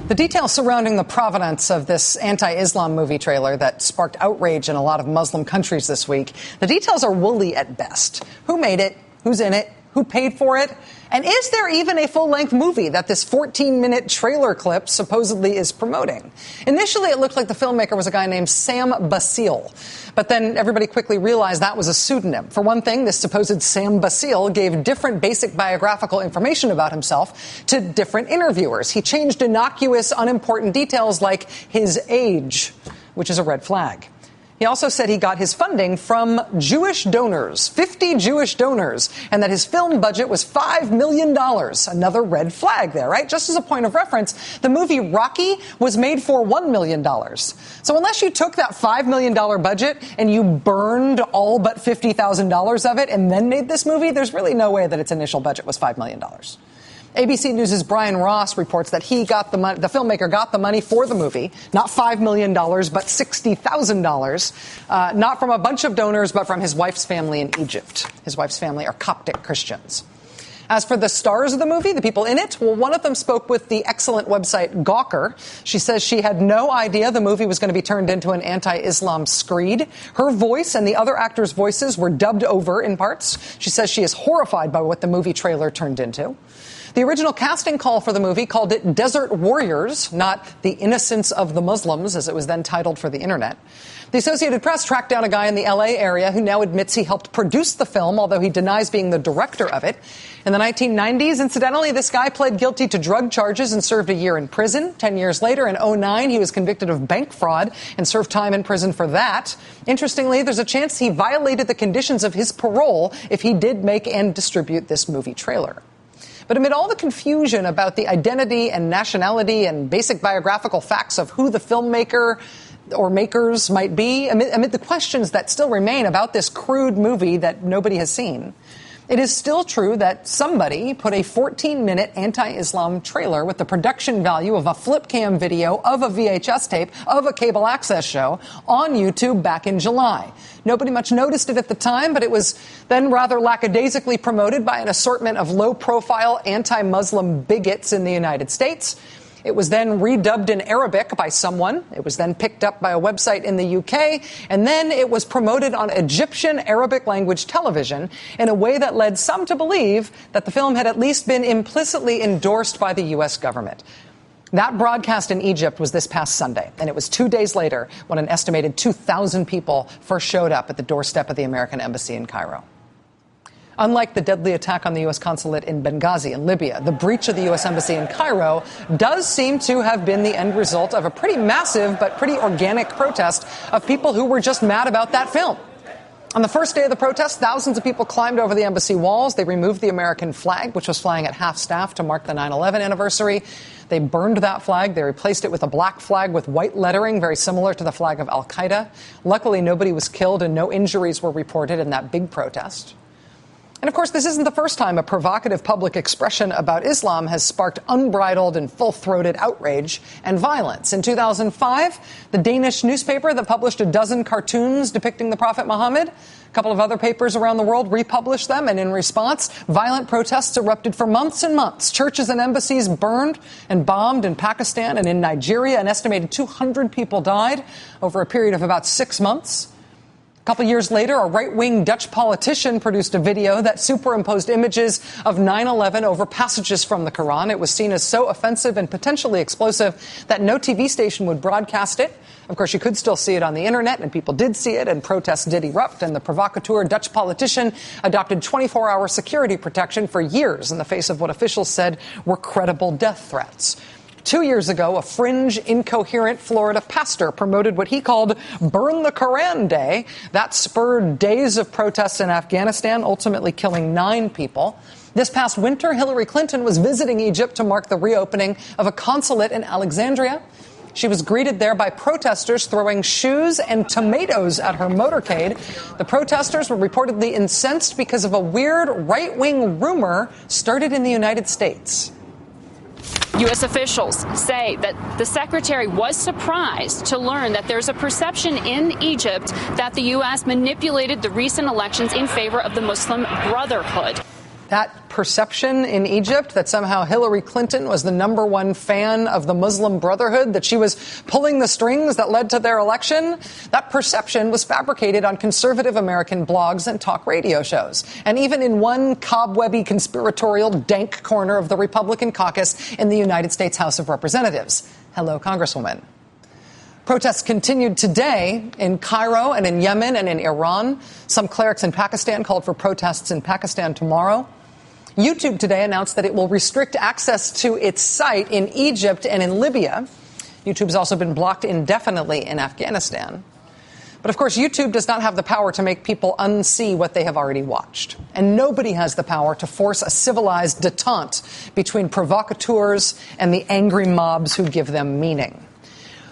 The details surrounding the provenance of this anti-Islam movie trailer that sparked outrage in a lot of Muslim countries this week, the details are woolly at best. Who made it? Who's in it? Who paid for it? And is there even a full-length movie that this 14-minute trailer clip supposedly is promoting? Initially, it looked like the filmmaker was a guy named Sam Basile. But then everybody quickly realized that was a pseudonym. For one thing, this supposed Sam Basile gave different basic biographical information about himself to different interviewers. He changed innocuous, unimportant details like his age, which is a red flag. He also said he got his funding from Jewish donors, 50 Jewish donors, and that his film budget was $5 million. Another red flag there, right? Just as a point of reference, the movie Rocky was made for $1 million. So unless you took that $5 million budget and you burned all but $50,000 of it and then made this movie, there's really no way that its initial budget was $5 million. ABC News' Brian Ross reports that the filmmaker got the money for the movie, not $5 million, but $60,000, not from a bunch of donors, but from his wife's family in Egypt. His wife's family are Coptic Christians. As for the stars of the movie, the people in it, well, one of them spoke with the excellent website Gawker. She says she had no idea the movie was going to be turned into an anti-Islam screed. Her voice and the other actors' voices were dubbed over in parts. She says she is horrified by what the movie trailer turned into. The original casting call for the movie called it Desert Warriors, not The Innocence of the Muslims, as it was then titled for the internet. The Associated Press tracked down a guy in the L.A. area who now admits he helped produce the film, although he denies being the director of it. In the 1990s, incidentally, this guy pled guilty to drug charges and served a year in prison. 10 years later, in 2009, he was convicted of bank fraud and served time in prison for that. Interestingly, there's a chance he violated the conditions of his parole if he did make and distribute this movie trailer. But amid all the confusion about the identity and nationality and basic biographical facts of who the filmmaker or makers might be, amid the questions that still remain about this crude movie that nobody has seen, it is still true that somebody put a 14-minute anti-Islam trailer with the production value of a flip cam video of a VHS tape of a cable access show on YouTube back in July. Nobody much noticed it at the time, but it was then rather lackadaisically promoted by an assortment of low-profile anti-Muslim bigots in the United States. It was then redubbed in Arabic by someone. It was then picked up by a website in the UK. And then it was promoted on Egyptian Arabic language television in a way that led some to believe that the film had at least been implicitly endorsed by the U.S. government. That broadcast in Egypt was this past Sunday, and it was 2 days later when an estimated 2,000 people first showed up at the doorstep of the American embassy in Cairo. Unlike the deadly attack on the U.S. consulate in Benghazi in Libya, the breach of the U.S. embassy in Cairo does seem to have been the end result of a pretty massive but pretty organic protest of people who were just mad about that film. On the first day of the protest, thousands of people climbed over the embassy walls. They removed the American flag, which was flying at half-staff to mark the 9/11 anniversary. They burned that flag. They replaced it with a black flag with white lettering, very similar to the flag of al-Qaeda. Luckily, nobody was killed and no injuries were reported in that big protest. And, of course, this isn't the first time a provocative public expression about Islam has sparked unbridled and full-throated outrage and violence. In 2005, the Danish newspaper that published a dozen cartoons depicting the Prophet Muhammad, a couple of other papers around the world republished them, and in response, violent protests erupted for months and months. Churches and embassies burned and bombed in Pakistan and in Nigeria. An estimated 200 people died over a period of about 6 months. A couple years later, a right-wing Dutch politician produced a video that superimposed images of 9/11 over passages from the Quran. It was seen as so offensive and potentially explosive that no TV station would broadcast it. Of course, you could still see it on the internet, and people did see it, and protests did erupt, and the provocateur Dutch politician adopted 24-hour security protection for years in the face of what officials said were credible death threats. 2 years ago, a fringe, incoherent Florida pastor promoted what he called Burn the Quran Day. That spurred days of protests in Afghanistan, ultimately killing 9 people. This past winter, Hillary Clinton was visiting Egypt to mark the reopening of a consulate in Alexandria. She was greeted there by protesters throwing shoes and tomatoes at her motorcade. The protesters were reportedly incensed because of a weird right-wing rumor started in the United States. U.S. officials say that the secretary was surprised to learn that there's a perception in Egypt that the U.S. manipulated the recent elections in favor of the Muslim Brotherhood. that perception in Egypt that somehow Hillary Clinton was the #1 fan of the Muslim Brotherhood, that she was pulling the strings that led to their election, that perception was fabricated on conservative American blogs and talk radio shows. And even in one cobwebby, conspiratorial, dank corner of the Republican caucus in the United States House of Representatives. Hello, Congresswoman. Protests continued today in Cairo and in Yemen and in Iran. Some clerics in Pakistan called for protests in Pakistan tomorrow. YouTube today announced that it will restrict access to its site in Egypt and in Libya. YouTube has also been blocked indefinitely in Afghanistan. But of course, YouTube does not have the power to make people unsee what they have already watched. And nobody has the power to force a civilized detente between provocateurs and the angry mobs who give them meaning.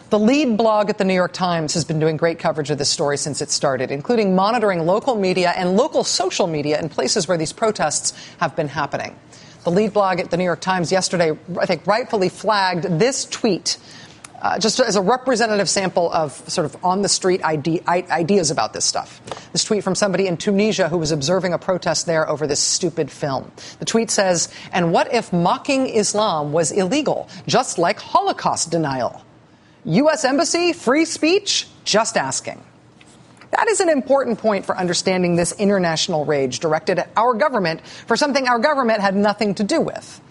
The lead blog at the New York Times has been doing great coverage of this story since it started, including monitoring local media and local social media in places where these protests have been happening. The lead blog at the New York Times yesterday, I think, rightfully flagged this tweet just as a representative sample of sort of on-the-street ideas about this stuff. This tweet from somebody in Tunisia who was observing a protest there over this stupid film. The tweet says, "And what if mocking Islam was illegal, just like Holocaust denial? U.S. Embassy, free speech? Just asking." That is an important point for understanding this international rage directed at our government for something our government had nothing to do with.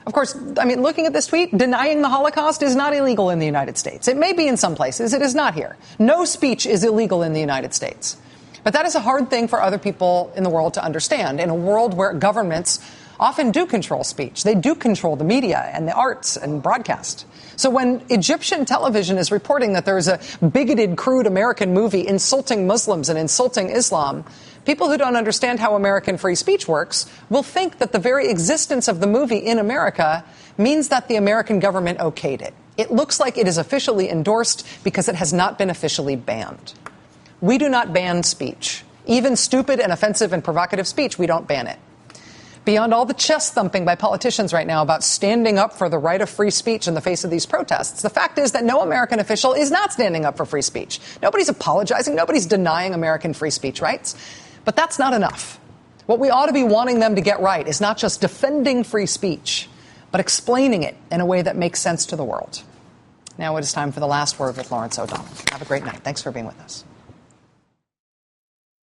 Of course, I mean, looking at this tweet, denying the Holocaust is not illegal in the United States. It may be in some places. It is not here. No speech is illegal in the United States. But that is a hard thing for other people in the world to understand in a world where governments often do control speech. They do control the media and the arts and broadcast. So when Egyptian television is reporting that there is a bigoted, crude American movie insulting Muslims and insulting Islam, people who don't understand how American free speech works will think that the very existence of the movie in America means that the American government okayed it. It looks like it is officially endorsed because it has not been officially banned. We do not ban speech. Even stupid and offensive and provocative speech, we don't ban it. Beyond all the chest thumping by politicians right now about standing up for the right of free speech in the face of these protests, the fact is that no American official is not standing up for free speech. Nobody's apologizing. Nobody's denying American free speech rights. But that's not enough. What we ought to be wanting them to get right is not just defending free speech, but explaining it in a way that makes sense to the world. Now it is time for the last word with Lawrence O'Donnell. Have a great night. Thanks for being with us.